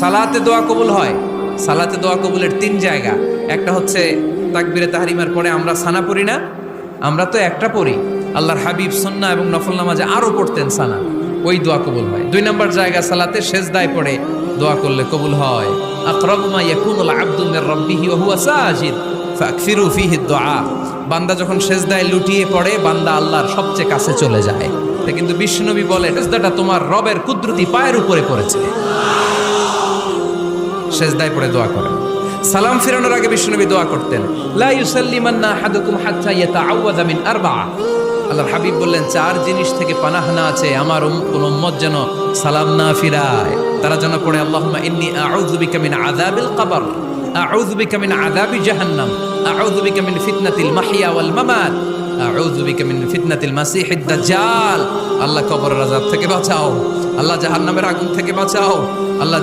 সালাতে দোয়া কবুল হয়। সালাতে দোয়া কবুলের তিন জায়গা। একটা হচ্ছে তাকবীরে তাহরিমার পরে আমরা সানা পড়ি না, আমরা তো একটা পড়ি। আল্লাহর হাবিব সুন্নাহ এবং নফল নামাজে আরো পড়তেন সানা, ওই দোয়া কবুল হয়। দুই নম্বর জায়গা সালাতে সেজদায় পড়ে দোয়া করলে কবুল হয়। আকরাবু মা ইয়াকুনুল আবদু মির রাব্বিহি ওয়া হুয়া সাজিদ ফাকফিরু ফিহি দুআ। বান্দা যখন সেজদায় লুটিয়ে পড়ে, বান্দা আল্লাহর সবচেয়ে কাছে চলে যায়। কিন্তু বিশ্বনবী বলে, সেজদাটা তোমার রবের কুদরতি পায়ের উপরে পড়েছে। সেজদায় পড়ে দোয়া করেন। সালাম ফিরানোর আগে বিশ্বনবী দোয়া করতেন, লা ইউসাল্লিমান্না আহাদুকুম হাত্তা ইয়াতাআওয়াযা মিন আরবা'a। আল্লাহর হাবিব বললেন, চার জিনিস থেকে পানাহানা আছে, আমার কোন উম্মত যেন সালাম না ফিরায়। তারা যেন পড়ে, আল্লাহুম্মা ইন্নী আউযু বিকা মিন আযাবিল কবর, আউযু বিকা মিন আযাবি জাহান্নাম, আউযু বিকা মিন ফিতনাতিল মাহইয়া ওয়াল মামাত, আউযু বিকা মিন ফিতনাতিল মাসিহিদ দাজ্জাল। আল্লাহ কবরের আযাব থেকে বাঁচাও, আল্লাহ জাহান্নামের আগুন থেকে বাঁচাও, আল্লাহ